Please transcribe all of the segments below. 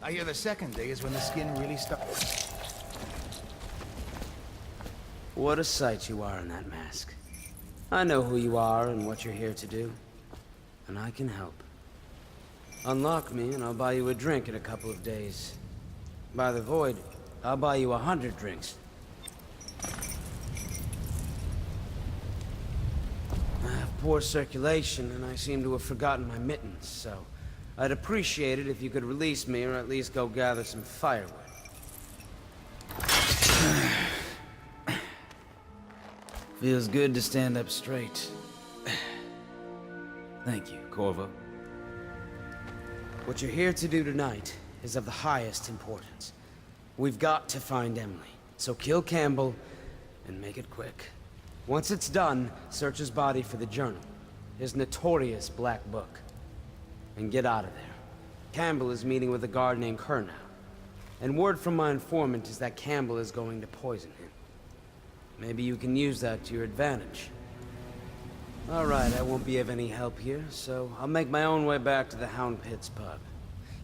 I hear the second day is when the skin really starts. What a sight you are in that mask. I know who you are and what you're here to do. And I can help. Unlock me and I'll buy you a drink in a couple of days. By the Void, I'll buy you 100 drinks. I have poor circulation and I seem to have forgotten my mittens, so I'd appreciate it if you could release me or at least go gather some firewood. Feels good to stand up straight. Thank you, Corvo. What you're here to do tonight is of the highest importance. We've got to find Emily, so kill Campbell and make it quick. Once it's done, search his body for the journal, his notorious black book, and get out of there. Campbell is meeting with a guard named Kerr now, and word from my informant is that Campbell is going to poison him. Maybe you can use that to your advantage. All right, I won't be of any help here, so I'll make my own way back to the Hound Pits pub.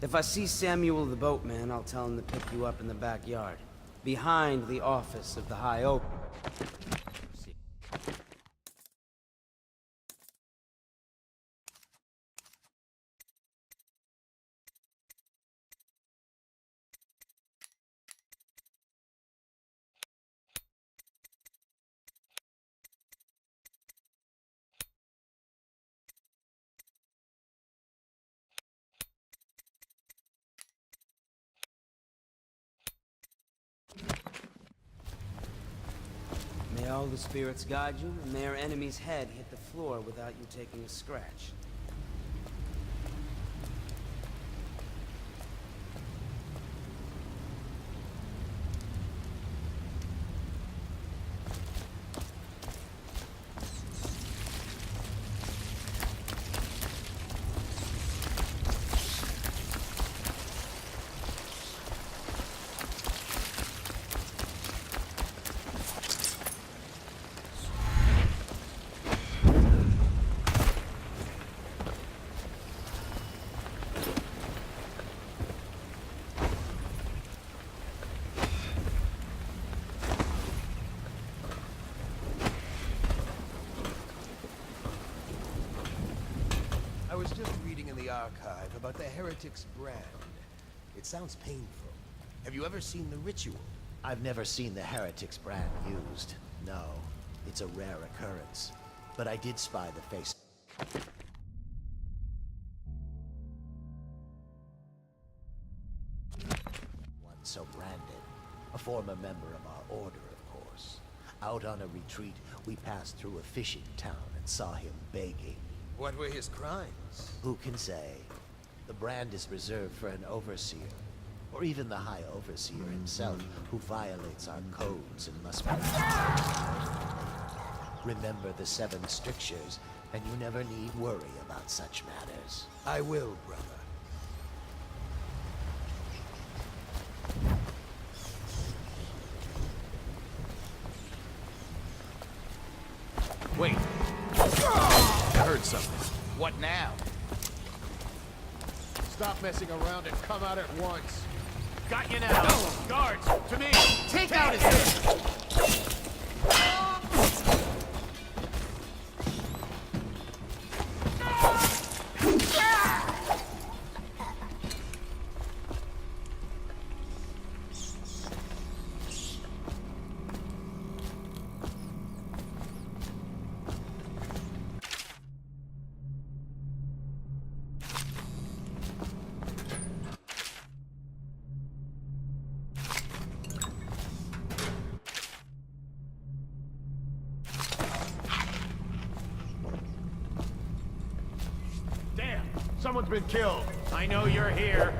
If I see Samuel the boatman, I'll tell him to pick you up in the backyard, behind the office of the High Oak. May all the spirits guide you, and may our enemy's head hit the floor without you taking a scratch. I was just reading in the archive about the Heretic's brand. It sounds painful. Have you ever seen the ritual? I've never seen the Heretic's brand used. No, it's a rare occurrence. But I did spy the face. One so branded. A former member of our order, of course. Out on a retreat, we passed through a fishing town and saw him begging. What were his crimes? Who can say? The brand is reserved for an overseer, or even the High Overseer himself, who violates our codes and must be... Remember the 7 strictures, and you never need worry about such matters. I will, brother. Wait. I heard something. What now? Stop messing around and come out at once. Got you now. No. Guards, to me. Take out his head. Someone's been killed. I know you're here.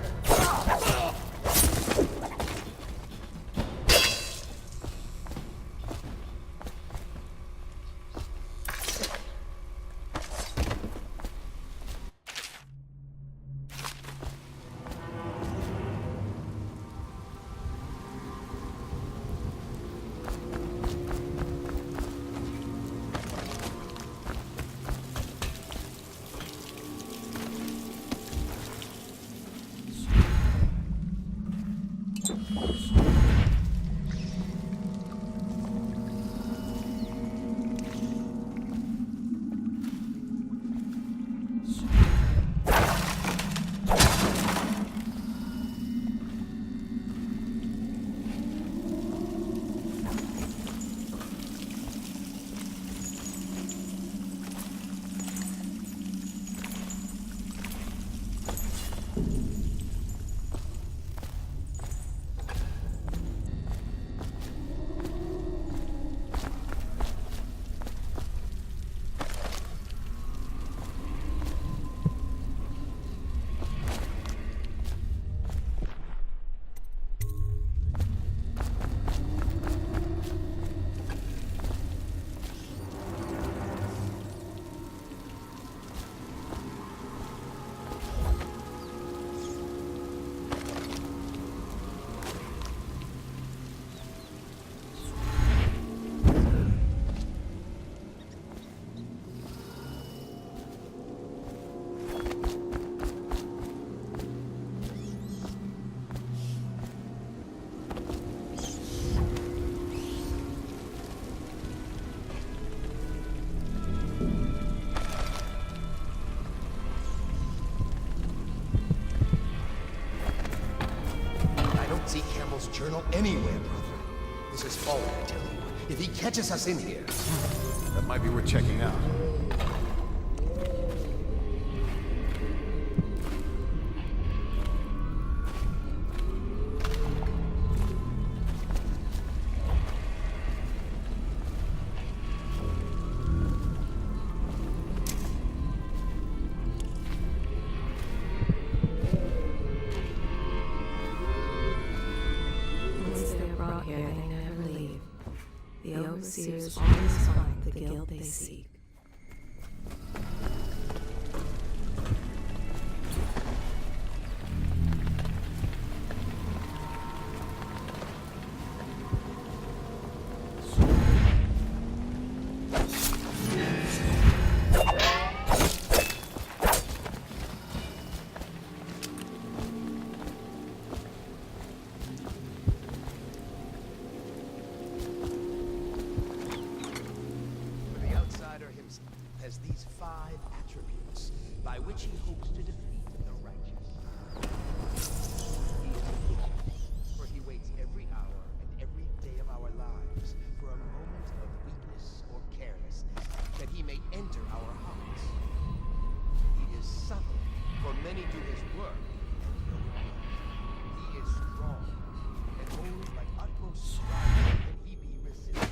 See Campbell's journal anywhere, brother. This is forward, I tell you. If he catches us in here... That might be worth checking out. The overseers always find the guild they seek. Has these 5 attributes by which he hopes to defeat the righteous. He is patient, for he waits every hour and every day of our lives for a moment of weakness or carelessness, that he may enter our hearts. He is subtle, for many do his work, and no one. He is strong, and only by utmost striving can he be resisted.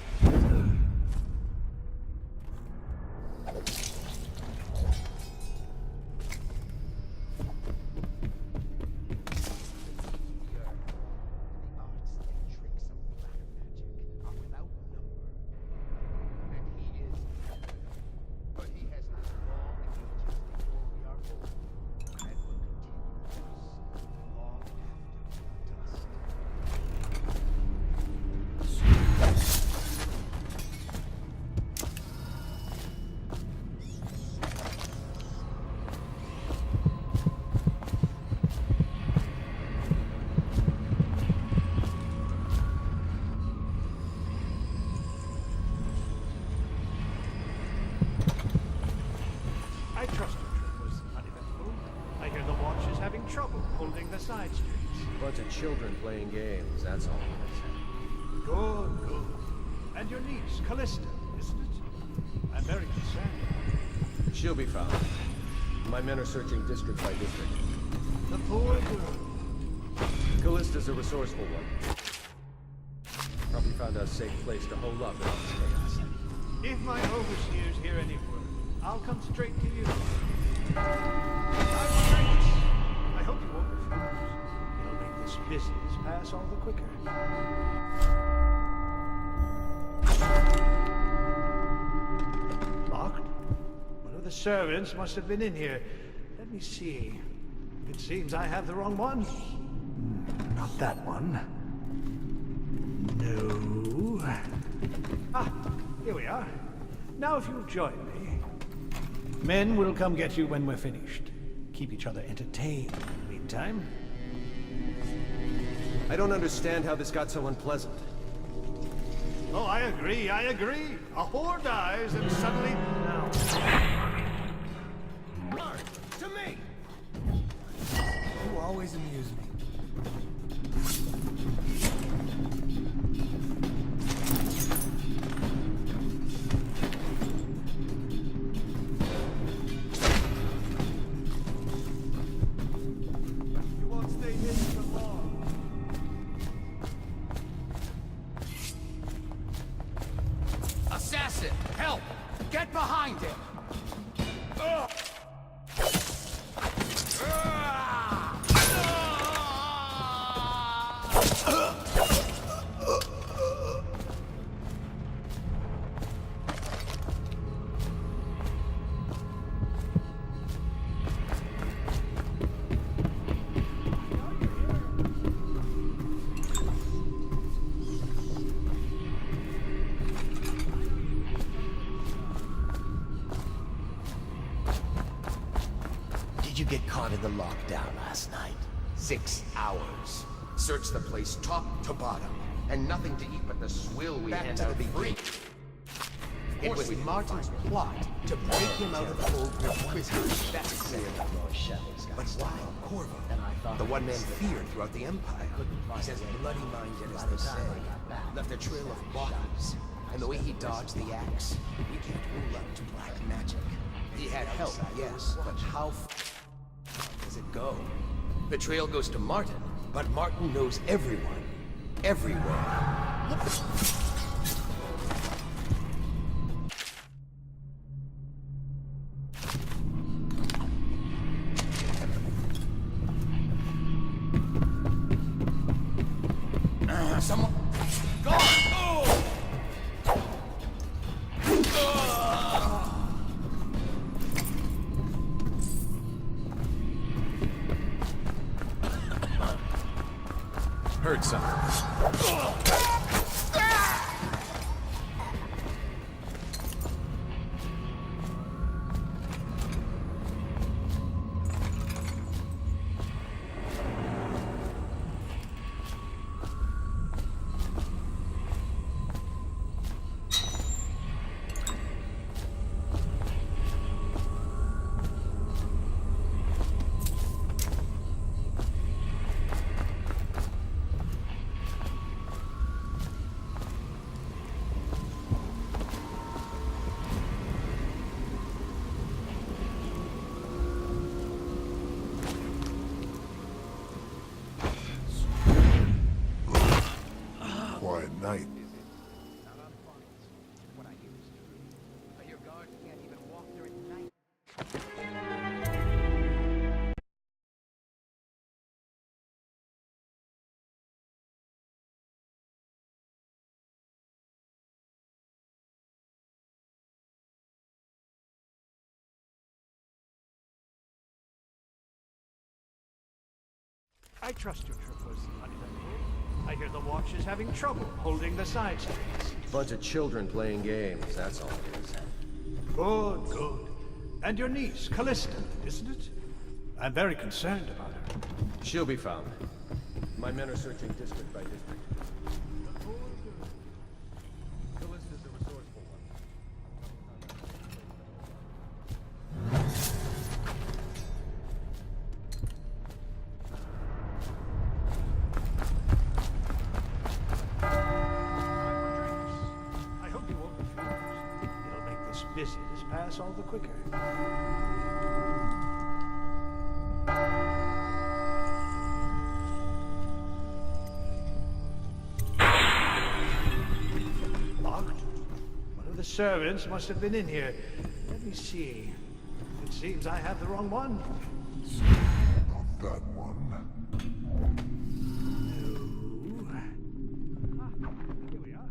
I trust the trip was uneventful. I hear the watch is having trouble holding the side streets. Bunch of children playing games, that's all. Good, good. And your niece, Callista, isn't it? I'm very concerned. She'll be found. My men are searching district by district. The poor girl. Callista's a resourceful one. Probably found a safe place to hole up in all this chaos. If my overseers hear any word, I'll come straight to you. I hope you won't refuse. It'll make this business pass all the quicker. Locked? One of the servants must have been in here. Let me see. It seems I have the wrong one. Not that one. No. Ah, here we are. Now if you'll join me. Men will come get you when we're finished. Keep each other entertained in the meantime. I don't understand how this got so unpleasant. Oh, I agree, I agree. A whore dies and suddenly... Now. Guard, to me! You always amuse me. You won't stay hidden for long. Assassin, help! Get behind him! Ugh. Did you get caught in the lockdown last night? 6 hours. Searched the place top to bottom, and nothing to eat but the swill we hand out free. It was Martin's plot to break him out of the old prison. That's clear. But why Corvo? The one man feared throughout the Empire. He's as bloody-minded as they say. Left a trail of bodies. And the way he dodged the axe, we can't rule out to black magic. He had help, yes, but how does it go? The trail goes to Martin, but Martin knows everyone. Everywhere. Someone... Go! Oh! Heard something. Quiet night. Your guards can't even walk there at night. I trust your troopers, uneventful. I hear the watch is having trouble holding the side streets. Bunch of children playing games, that's all it is. Good, good. And your niece, Callista, isn't it? I'm very concerned about her. She'll be found. My men are searching district by district. Callista's a resourceful one. I hope you won't refuse. It'll make this business pass all the quicker. Locked? One of the servants must have been in here. Let me see. It seems I have the wrong one. Not that one. Here we are.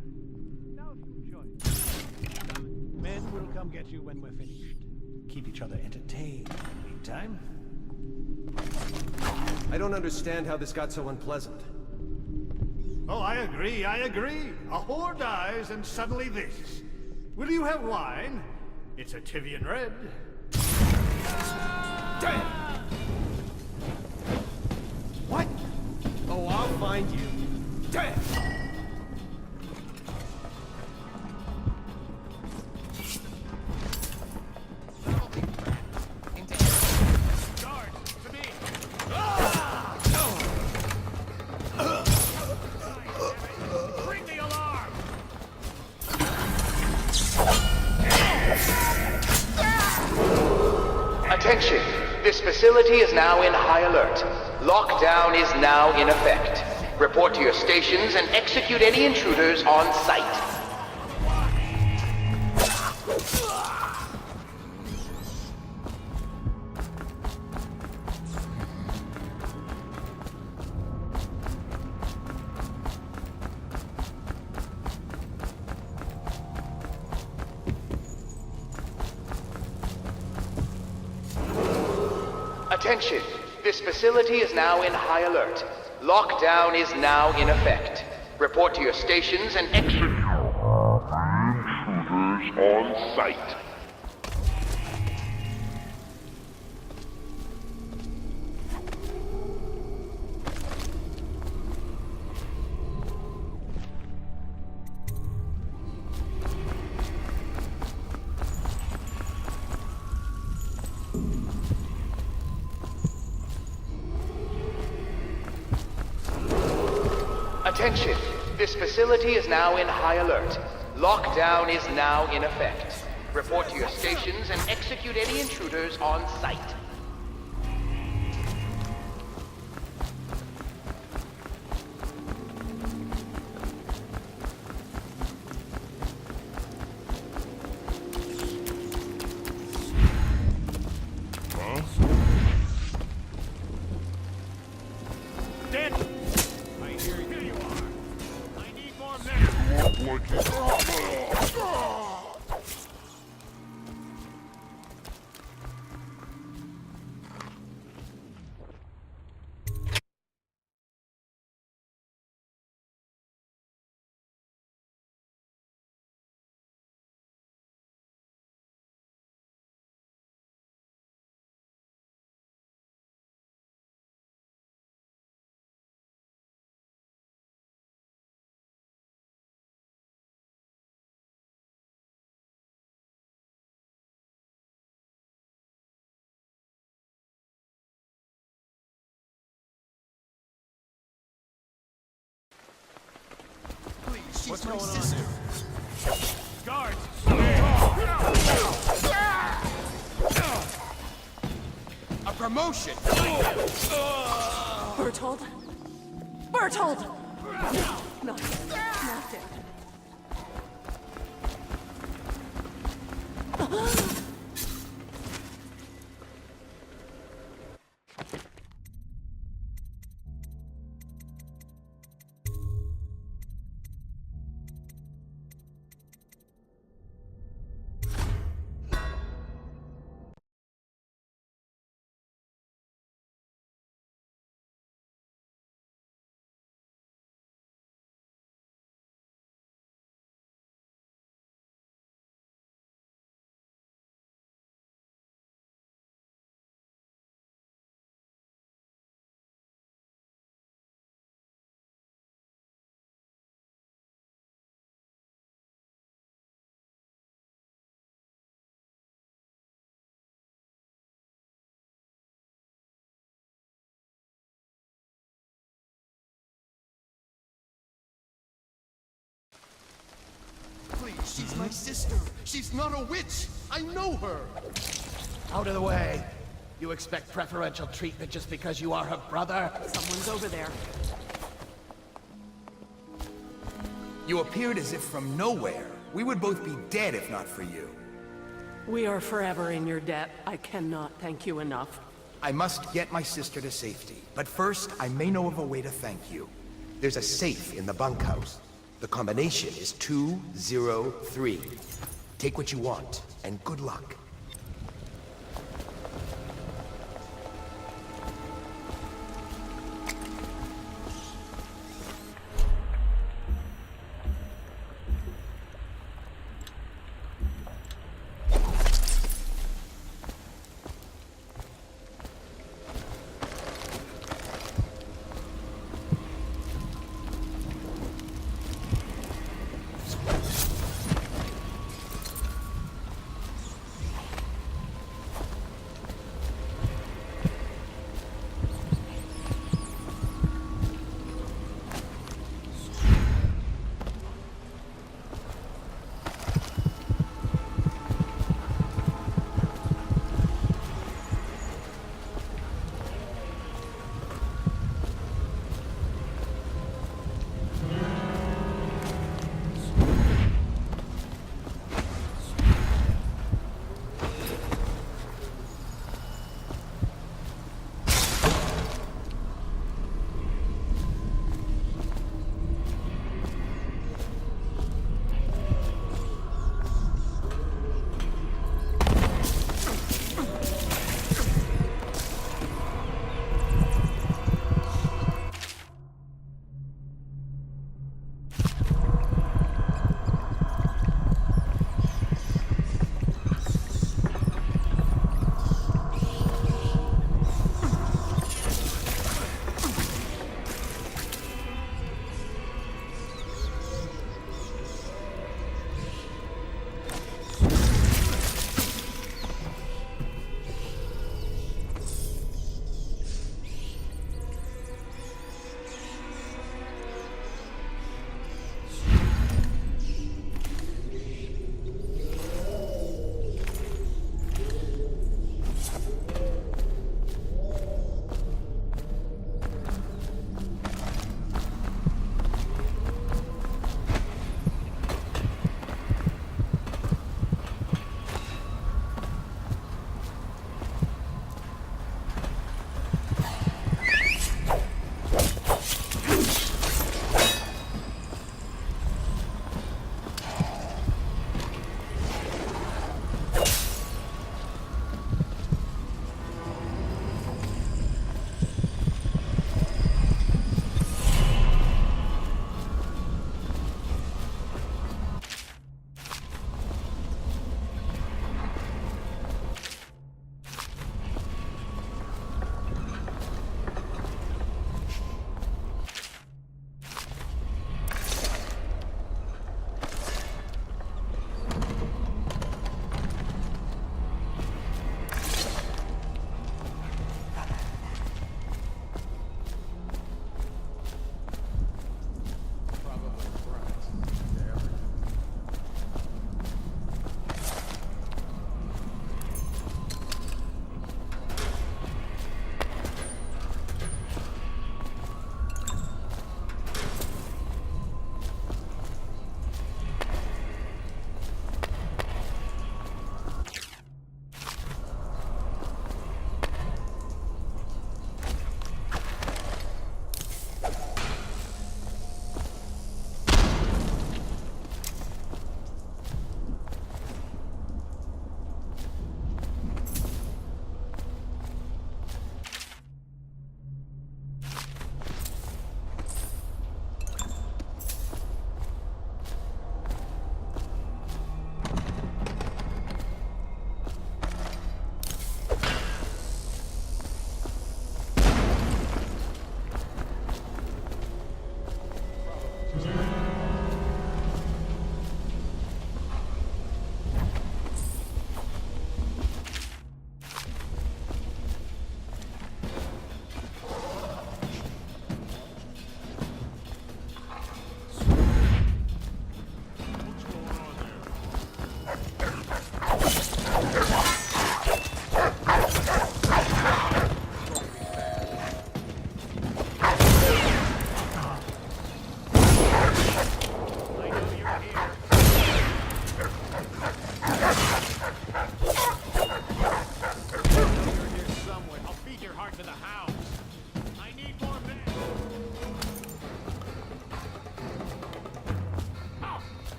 Now if you join. Men will come get you when we're finished. Keep each other entertained in the meantime. I don't understand how this got so unpleasant. Oh, I agree, I agree. A whore dies and suddenly this. Will you have wine? It's a Tivian red. Damn! What? Oh, I'll find you. facility is now in high alert. Lockdown is now in effect. Report to your stations and execute any intruders on site. Attention! This facility is now in high alert. Lockdown is now in effect. Report to your stations and execute Intruders on site. Attention! This facility is now in high alert. Lockdown is now in effect. Report to your stations and execute any intruders on site. Dead! I hear you. Here you are. I need more men. What's my sister? Guards! A promotion! Bertold? Bertold! Not dead. Please, she's my sister. She's not a witch. I know her. Out of the way. You expect preferential treatment just because you are her brother? Someone's over there. You appeared as if from nowhere. We would both be dead if not for you. We are forever in your debt. I cannot thank you enough. I must get my sister to safety, but first I may know of a way to thank you. There's a safe in the bunkhouse. The combination is 203. Take what you want, and good luck.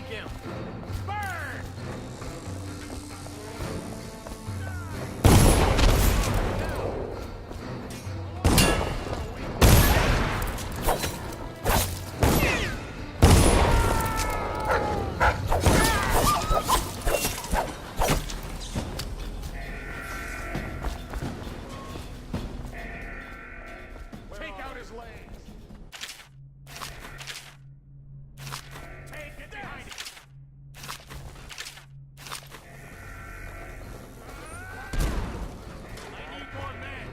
him! Burn! Take out his legs! Take it behind him! I need more men!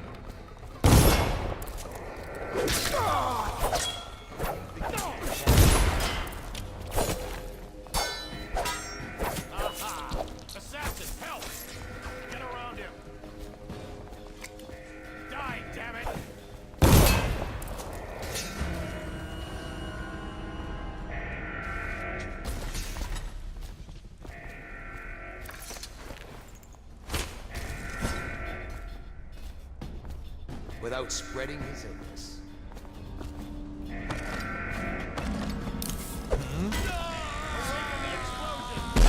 Aha! Assassin, help! Get around him! Die, damn it! Without spreading his illness. Awaken the explosion!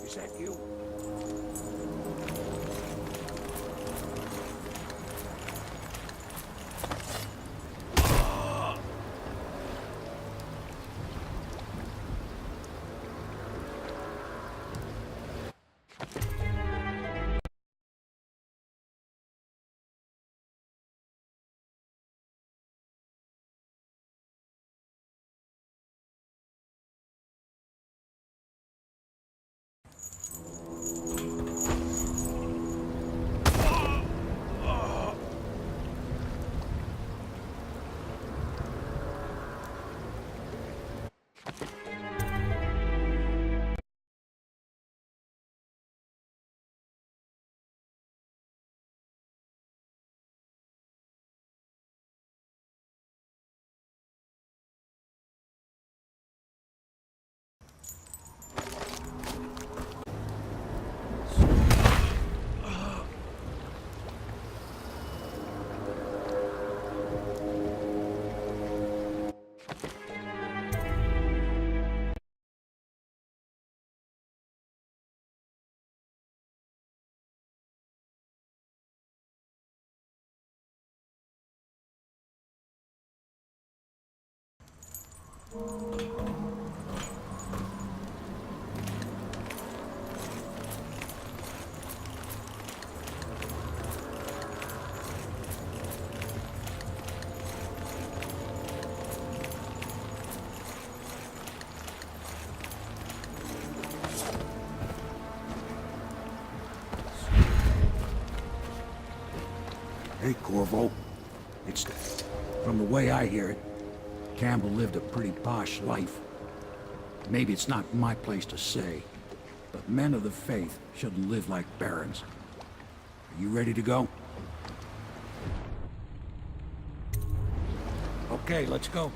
Is that you? Hey, Corvo. It's... From the way I hear it, Campbell lived a pretty posh life. Maybe it's not my place to say, but men of the faith shouldn't live like barons. Are you ready to go? Okay, let's go.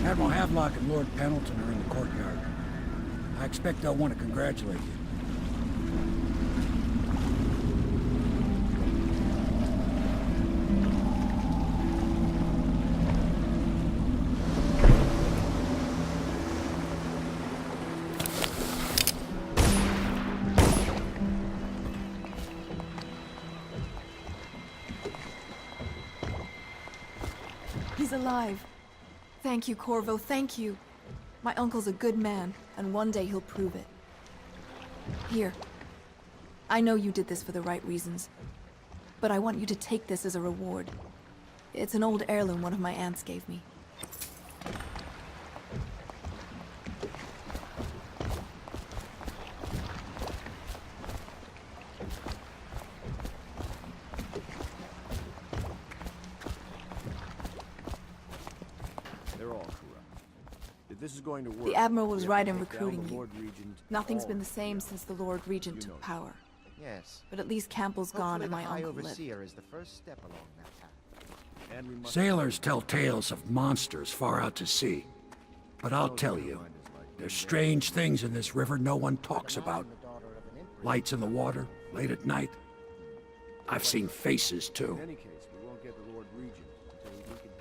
Admiral Havelock and Lord Pendleton are in the courtyard. I expect they'll want to congratulate you. He's alive. Thank you, Corvo, thank you. My uncle's a good man, and one day he'll prove it. Here. I know you did this for the right reasons, but I want you to take this as a reward. It's an old heirloom one of my aunts gave me. This is going to work. The Admiral was right in recruiting you. Nothing's been the same since the Lord Regent took power. Yes. But at least Campbell's gone and my uncle lived. Overseer is the first step along that path. Sailors tell tales of monsters far out to sea. But I'll tell you, there's strange things in this river no one talks about. Lights in the water, late at night. I've seen faces, too. In any case, we won't get the Lord Regent until we weaken him.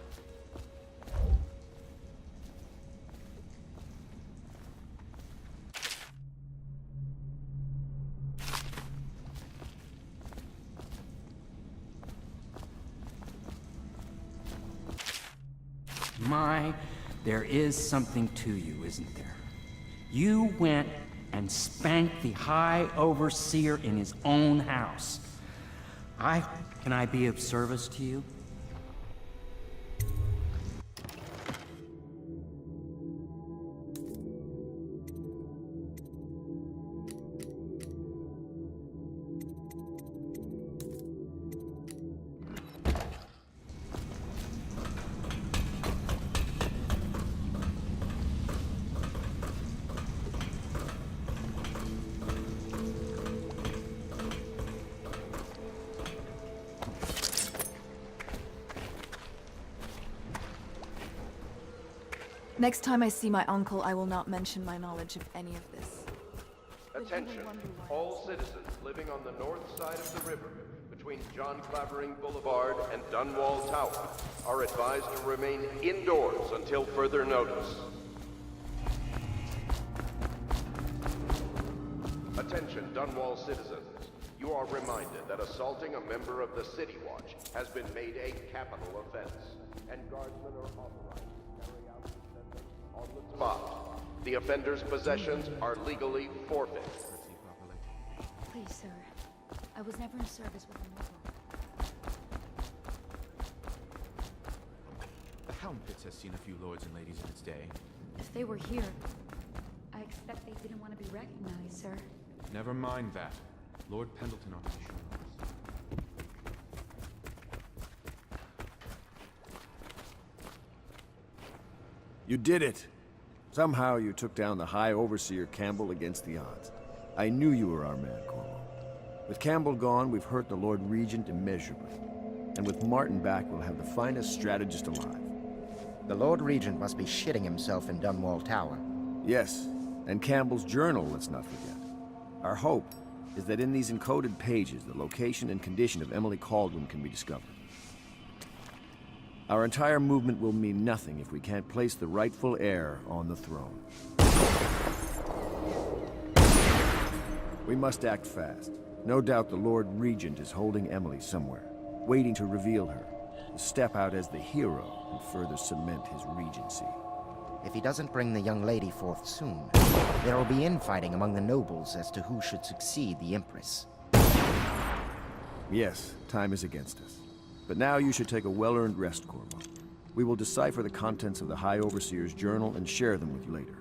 My, there is something to you, isn't there? You went and spanked the High Overseer in his own house. Can I be of service to you? Next time I see my uncle, I will not mention my knowledge of any of this. Attention, all citizens living on the north side of the river, between John Clavering Boulevard and Dunwall Tower, are advised to remain indoors until further notice. Attention, Dunwall citizens. You are reminded that assaulting a member of the City Watch has been made a capital offense, and guardsmen are authorized to carry out the sentence on the spot. The offender's possessions are legally forfeit. Please, sir. I was never in service with a noble. The Helm Pits has seen a few lords and ladies in its day. If they were here, I expect they didn't want to be recognized, sir. Never mind that. Lord Pendleton ought to be sure of us. You did it! Somehow you took down the High Overseer Campbell against the odds. I knew you were our man, Corvo. With Campbell gone, we've hurt the Lord Regent immeasurably. And with Martin back, we'll have the finest strategist alive. The Lord Regent must be shitting himself in Dunwall Tower. Yes, and Campbell's journal, let's not forget. Our hope is that in these encoded pages, the location and condition of Emily Kaldwin can be discovered. Our entire movement will mean nothing if we can't place the rightful heir on the throne. We must act fast. No doubt the Lord Regent is holding Emily somewhere, waiting to reveal her, to step out as the hero and further cement his regency. If he doesn't bring the young lady forth soon, there will be infighting among the nobles as to who should succeed the Empress. Yes, time is against us. But now you should take a well-earned rest, Corvo. We will decipher the contents of the High Overseer's journal and share them with you later.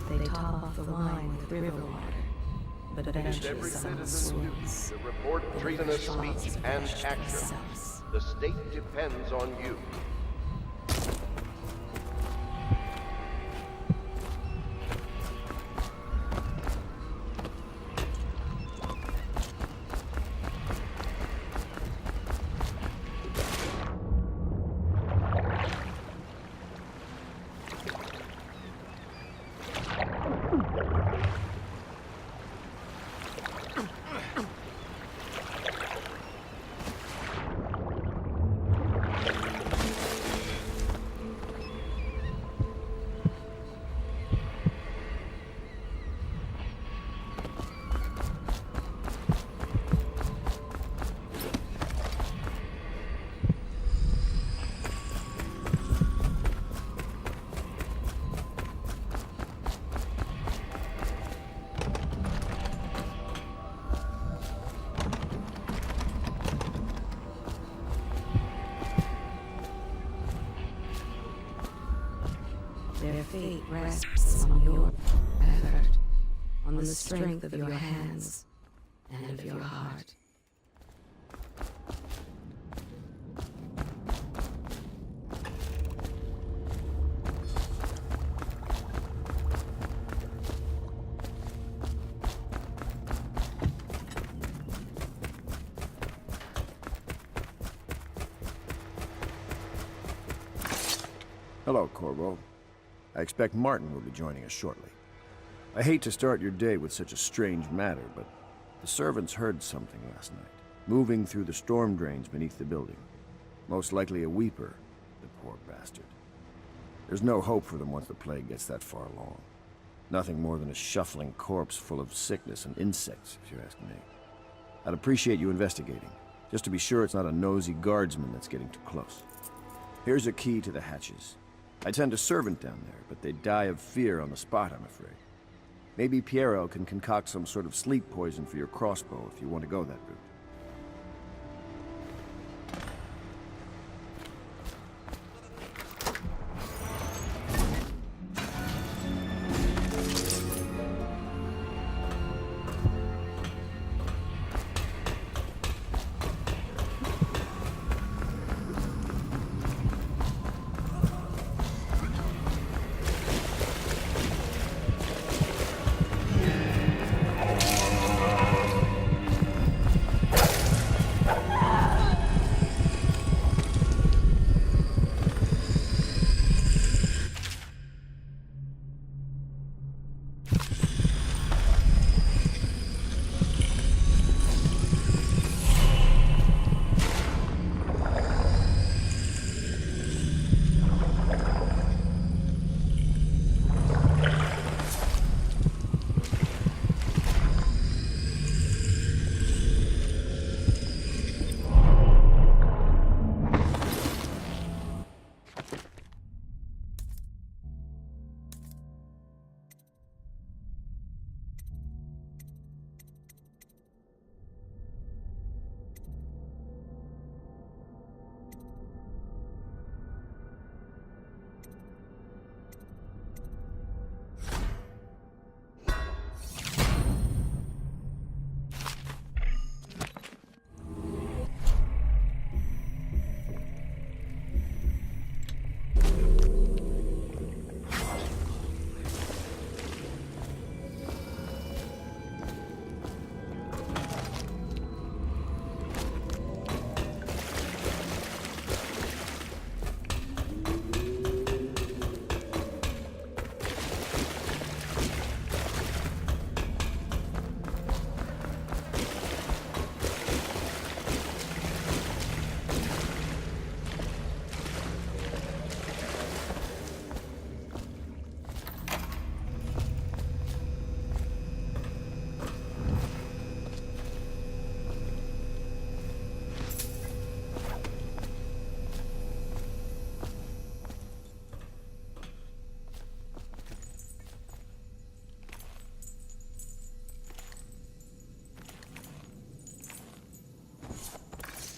They top off the wine with river water, but eventually someone swoops. To report treasonous speech and action. The state depends on you. Their fate rests on your effort, on the strength of your hands and of your heart. Hello, Corvo. I expect Martin will be joining us shortly. I hate to start your day with such a strange matter, but the servants heard something last night, moving through the storm drains beneath the building. Most likely a weeper, the poor bastard. There's no hope for them once the plague gets that far along. Nothing more than a shuffling corpse full of sickness and insects, if you ask me. I'd appreciate you investigating, just to be sure it's not a nosy guardsman that's getting too close. Here's a key to the hatches. I sent a servant down there, but they'd die of fear on the spot, I'm afraid. Maybe Piero can concoct some sort of sleep poison for your crossbow if you want to go that route.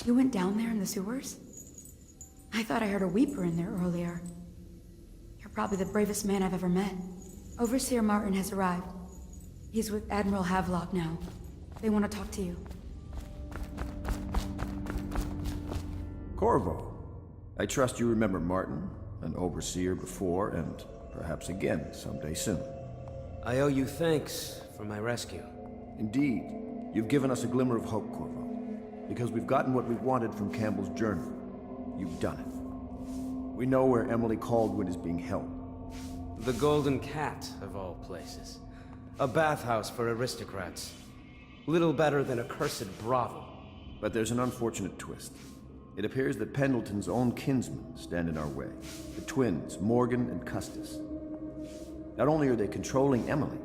You went down there in the sewers? I thought I heard a weeper in there earlier. You're probably the bravest man I've ever met. Overseer Martin has arrived. He's with Admiral Havelock now. They want to talk to you. Corvo, I trust you remember Martin, an overseer before, and perhaps again someday soon. I owe you thanks for my rescue. Indeed, you've given us a glimmer of hope, Corvo. Because we've gotten what we wanted from Campbell's journal. You've done it. We know where Emily Caldwin is being held. The Golden Cat, of all places. A bathhouse for aristocrats. Little better than a cursed brothel. But there's an unfortunate twist. It appears that Pendleton's own kinsmen stand in our way. The twins, Morgan and Custis. Not only are they controlling Emily,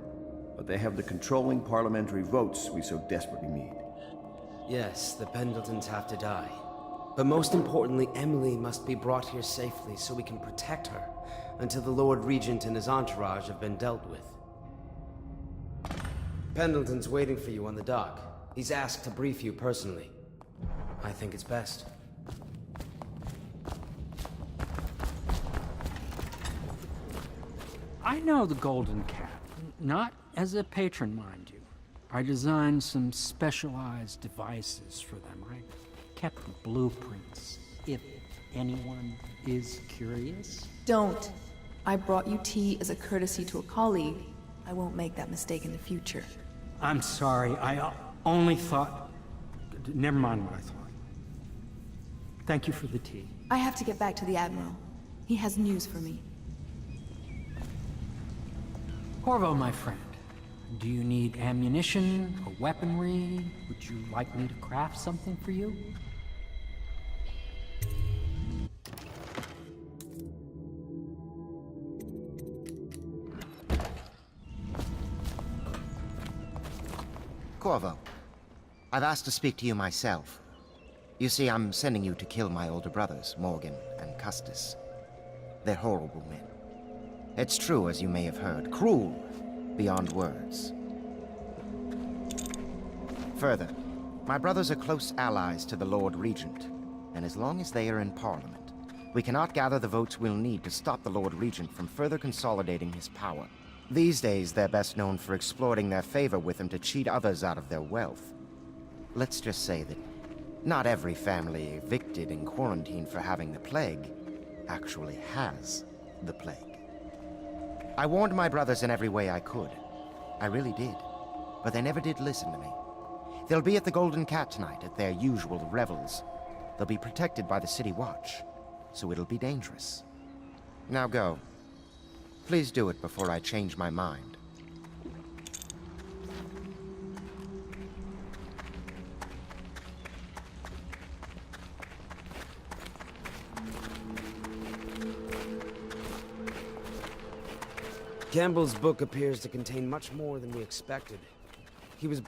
but they have the controlling parliamentary votes we so desperately need. Yes, the Pendletons have to die. But most importantly, Emily must be brought here safely so we can protect her until the Lord Regent and his entourage have been dealt with. Pendleton's waiting for you on the dock. He's asked to brief you personally. I think it's best. I know the Golden Cat, not as a patron, mind you. I designed some specialized devices for them. I kept the blueprints, if anyone is curious. Don't. I brought you tea as a courtesy to a colleague. I won't make that mistake in the future. I'm sorry, I only thought... Never mind what I thought. Thank you for the tea. I have to get back to the Admiral. He has news for me. Corvo, my friend, do you need ammunition or weaponry? Would you like me to craft something for you? Corvo, I've asked to speak to you myself. You see, I'm sending you to kill my older brothers, Morgan and Custis. They're horrible men. It's true, as you may have heard, cruel beyond words. Further, my brothers are close allies to the Lord Regent, and as long as they are in Parliament, we cannot gather the votes we'll need to stop the Lord Regent from further consolidating his power. These days, they're best known for exploiting their favor with him to cheat others out of their wealth. Let's just say that not every family evicted and quarantined for having the plague actually has the plague. I warned my brothers in every way I could. I really did. But they never did listen to me. They'll be at the Golden Cat tonight at their usual revels. They'll be protected by the City Watch, so it'll be dangerous. Now go. Please do it before I change my mind. Campbell's book appears to contain much more than we expected. He was...